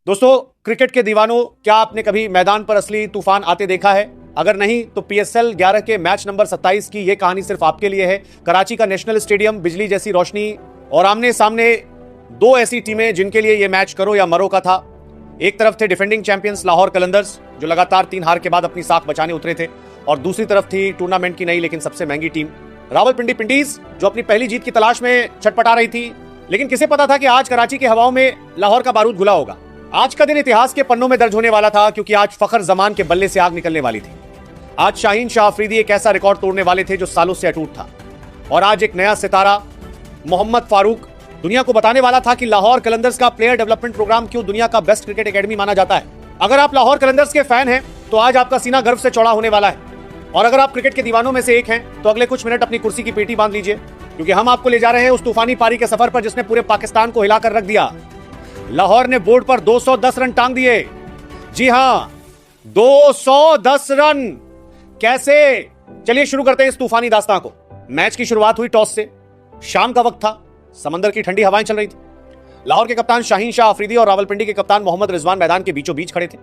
दोस्तों, क्रिकेट के दीवानों, क्या आपने कभी मैदान पर असली तूफान आते देखा है? अगर नहीं तो PSL 11 के मैच नंबर 27 की यह कहानी सिर्फ आपके लिए है। कराची का नेशनल स्टेडियम, बिजली जैसी रोशनी और आमने सामने दो ऐसी टीमें जिनके लिए यह मैच करो या मरो का था। एक तरफ थे डिफेंडिंग चैंपियंस लाहौर कलंदर्स, जो लगातार 3 हार के बाद अपनी साख बचाने उतरे थे, और दूसरी तरफ थी टूर्नामेंट की नई लेकिन सबसे महंगी टीम रावलपिंडी पिंडीज, जो अपनी पहली जीत की तलाश में छटपटा रही थी। लेकिन किसे पता था कि आज कराची की हवाओं में लाहौर का बारूद घुला होगा। आज का दिन इतिहास के पन्नों में दर्ज होने वाला था, क्योंकि आज फखर जमान के बल्ले से आग निकलने वाली थी। आज शाहीन शाह अफरीदी एक ऐसा रिकॉर्ड तोड़ने वाले थे जो सालों से अटूट था, और आज एक नया सितारा मोहम्मद फारूक दुनिया को बताने वाला था कि लाहौर कलंदर्स का प्लेयर डेवलपमेंट प्रोग्राम क्यों दुनिया का बेस्ट क्रिकेट एकेडमी माना जाता है। अगर आप लाहौर कलंदर्स के फैन हैं तो आज आपका सीना गर्व से चौड़ा होने वाला है, और अगर आप क्रिकेट के दीवानों में से एक हैं तो अगले कुछ मिनट अपनी कुर्सी की पेटी बांध लीजिए, क्योंकि हम आपको ले जा रहे हैं उस तूफानी पारी के सफर पर जिसने पूरे पाकिस्तान को हिलाकर रख दिया। लाहौर ने बोर्ड पर 210 रन टांग दिए। जी हां, 210 रन। कैसे? चलिए शुरू करते हैं इस तूफानी दास्तां को। मैच की शुरुआत हुई टॉस से। शाम का वक्त था, समंदर की ठंडी हवाएं चल रही थी। लाहौर के कप्तान शाहीन शाह अफरीदी और रावलपिंडी के कप्तान मोहम्मद रिजवान मैदान के बीचों बीच खड़े थे।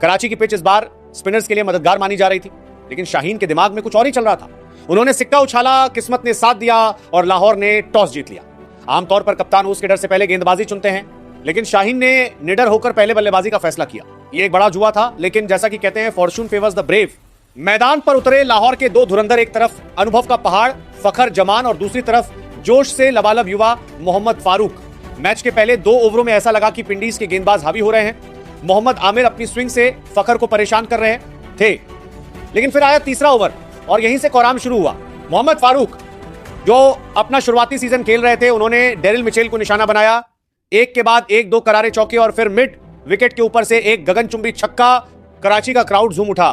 कराची की पिच इस बार स्पिनर्स के लिए मददगार मानी जा रही थी, लेकिन शाहीन के दिमाग में कुछ और ही चल रहा था। उन्होंने सिक्का उछाला, किस्मत ने साथ दिया और लाहौर ने टॉस जीत लिया। आमतौर पर कप्तान उसके डर से पहले गेंदबाजी चुनते हैं, लेकिन शाहीन ने निडर होकर पहले बल्लेबाजी का फैसला किया। यह एक बड़ा जुआ था, लेकिन जैसा कि कहते हैं फॉर्चून फेवर्स द ब्रेव। मैदान पर उतरे लाहौर के दो धुरंधर, एक तरफ अनुभव का पहाड़ फखर जमान और दूसरी तरफ जोश से लबालब युवा मोहम्मद फारूक। मैच के पहले 2 ओवरों में ऐसा लगा कि पिंडीज के गेंदबाज हावी हो रहे हैं। मोहम्मद आमिर अपनी स्विंग से फखर को परेशान कर रहे थे, लेकिन फिर आया तीसरा ओवर और यहीं से कोराम शुरू हुआ। मोहम्मद फारूक, जो अपना शुरुआती सीजन खेल रहे थे, उन्होंने डेरिल मिचेल को निशाना बनाया। एक के बाद एक 2 करारे चौके और फिर मिड विकेट के ऊपर से एक गगनचुंबी छक्का। कराची का क्राउड झूम उठा।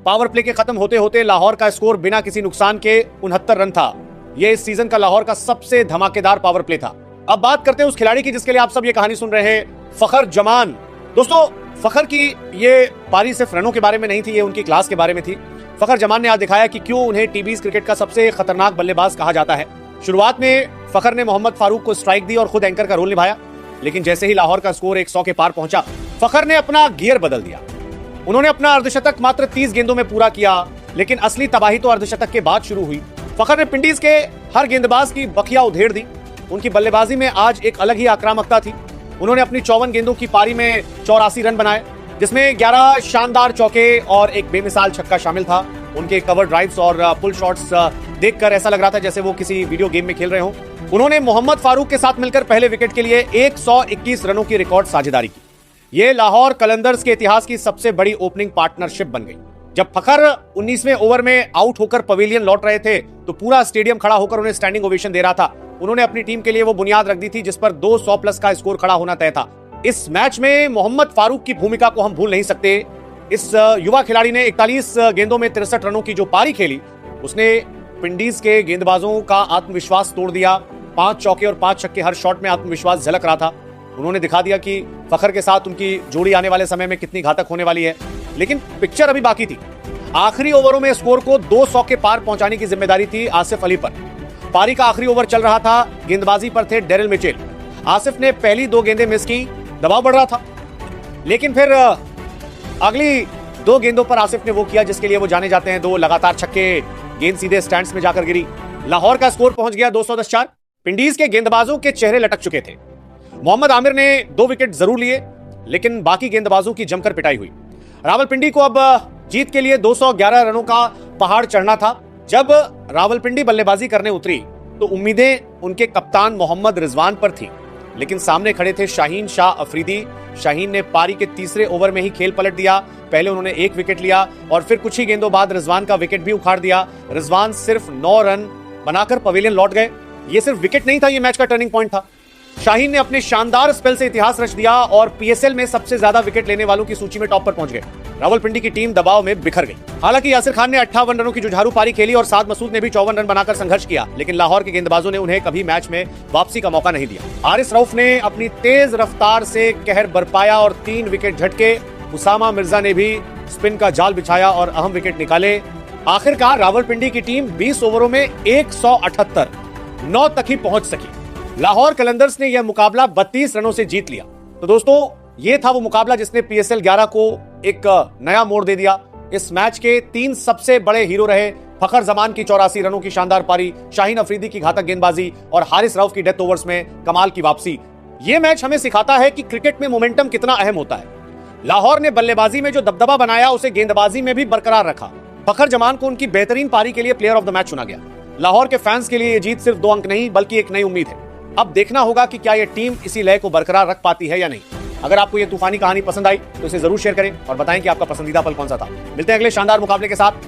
पावर प्ले के खत्म होते होते लाहौर का स्कोर बिना किसी नुकसान के 69 रन था। यह इस सीजन का लाहौर का सबसे धमाकेदार पावर प्ले था। अब बात करते हैं उस खिलाड़ी की जिसके लिए आप सब ये कहानी सुन रहे हैं, फखर जमान। दोस्तों, फखर की ये पारी सिर्फ रनों के बारे में नहीं थी, ये उनकी क्लास के बारे में थी। फखर जमान ने आज दिखाया कि क्यों उन्हें टीबीज क्रिकेट का सबसे खतरनाक बल्लेबाज कहा जाता है। शुरुआत में फखर ने मोहम्मद फारूक को स्ट्राइक दी और खुद एंकर का रोल निभाया, लेकिन जैसे ही लाहौर का स्कोर 100 के पार पहुंचा, फखर ने अपना गियर बदल दिया। उन्होंने अपना अर्धशतक मात्र 30 गेंदों में पूरा किया, लेकिन असली तबाही तो अर्धशतक के बाद शुरू हुई। फखर ने पिंडीज के हर गेंदबाज की बखिया उधेड़ दी। उनकी बल्लेबाजी में आज एक अलग ही आक्रामकता थी। उन्होंने अपनी 54 गेंदों की पारी में 84 रन बनाए, जिसमें 11 शानदार चौके और एक बेमिसाल छक्का शामिल था। उनके कवर ड्राइव्स और पुल शॉट्स देखकर ऐसा लग रहा था जैसे वो किसी वीडियो गेम में खेल रहे हों। उन्होंने मोहम्मद फारूक के साथ मिलकर पहले विकेट के लिए 121 रनों की रिकॉर्ड साझेदारी की। यह लाहौर कलंदर्स के इतिहास की सबसे बड़ी ओपनिंग पार्टनरशिप बन गई। जब फखर 19वें ओवर में आउट होकर पवेलियन लौट रहे थे तो पूरा स्टेडियम खड़ा होकर उन्हें स्टैंडिंग ओवेशन दे रहा था। उन्होंने अपनी टीम के लिए वो बुनियाद रख दी थी जिस पर 200 प्लस का स्कोर खड़ा होना तय था। इस मैच में मोहम्मद फारूक की भूमिका को हम भूल नहीं सकते। इस युवा खिलाड़ी ने 41 गेंदों में 63 रनों की जो पारी खेली, उसने पिंडीज के गेंदबाजों का आत्मविश्वास तोड़ दिया। 5 चौके और 5 छक्के, हर शॉट में आत्मविश्वास झलक रहा था। उन्होंने दिखा दिया कि फखर के साथ उनकी जोड़ी आने वाले समय में कितनी घातक होने वाली है। लेकिन पिक्चर अभी बाकी थी। आखिरी ओवरों में स्कोर को 200 के पार पहुंचाने की जिम्मेदारी थी आसिफ अली पर। पारी का आखिरी ओवर चल रहा था, गेंदबाजी पर थे डेरिल मिचेल। आसिफ ने पहली 2 गेंदें मिस की, दबाव बढ़ रहा था, लेकिन फिर अगली 2 गेंदों पर आसिफ ने वो किया जिसके लिए वो जाने जाते हैं, 2 लगातार छक्के। गेंद सीधे स्टैंड्स में जाकर गिरी। लाहौर का स्कोर पहुंच गया 210-4। पिंडीज के गेंदबाजों के चेहरे लटक चुके थे। मोहम्मद आमिर ने 2 विकेट जरूर लिए, लेकिन बाकी गेंदबाजों की जमकर पिटाई हुई। रावलपिंडी को अब जीत के लिए 211 रनों का पहाड़ चढ़ना था। जब रावलपिंडी बल्लेबाजी करने उतरी तो उम्मीदें उनके कप्तान मोहम्मद रिजवान पर थी, लेकिन सामने खड़े थे शाहीन शाह अफरीदी। शाहीन ने पारी के तीसरे ओवर में ही खेल पलट दिया। पहले उन्होंने 1 विकेट लिया और फिर कुछ ही गेंदों बाद रिजवान का विकेट भी उखाड़ दिया। रिजवान सिर्फ 9 रन बनाकर पवेलियन लौट गए। ये सिर्फ विकेट नहीं था, ये मैच का टर्निंग पॉइंट था। शाहीन ने अपने शानदार स्पेल से इतिहास रच दिया और PSL में सबसे ज्यादा विकेट लेने वालों की सूची में टॉप पर पहुंच गए। रावलपिंडी की टीम दबाव में बिखर गई। हालांकि यासिर खान ने 58 रनों की जुझारू पारी खेली और साद मसूद ने भी 54 रन बनाकर संघर्ष किया, लेकिन लाहौर के गेंदबाजों ने उन्हें कभी मैच में वापसी का मौका नहीं दिया। हारिस रऊफ ने अपनी तेज रफ्तार से कहर बरपाया और 3 विकेट झटके। उसामा मिर्जा ने भी स्पिन का जाल बिछाया और अहम विकेट निकाले। आखिरकार रावलपिंडी की टीम 20 ओवरों में 178 तक ही पहुंच सकी। लाहौर कलंदर्स ने यह मुकाबला 32 रनों से जीत लिया। तो दोस्तों, ये था वो मुकाबला जिसने PSL 11 को एक नया मोड़ दे दिया। इस मैच के 3 सबसे बड़े हीरो रहे फखर जमान की 84 रनों की शानदार पारी, शाहीन अफरीदी की घातक गेंदबाजी और हारिस रऊफ की डेथ ओवर्स में कमाल की वापसी। यह मैच हमें सिखाता है कि क्रिकेट में मोमेंटम कितना अहम होता है। लाहौर ने बल्लेबाजी में जो दबदबा बनाया उसे गेंदबाजी में भी बरकरार रखा। फखर जमान को उनकी बेहतरीन पारी के लिए प्लेयर ऑफ द मैच चुना गया। लाहौर के फैंस के लिए यह जीत सिर्फ 2 अंक नहीं बल्कि एक नई उम्मीद है। अब देखना होगा कि क्या यह टीम इसी लय को बरकरार रख पाती है या नहीं। अगर आपको यह तूफानी कहानी पसंद आई तो इसे जरूर शेयर करें और बताएं कि आपका पसंदीदा पल कौन सा था। मिलते हैं अगले शानदार मुकाबले के साथ।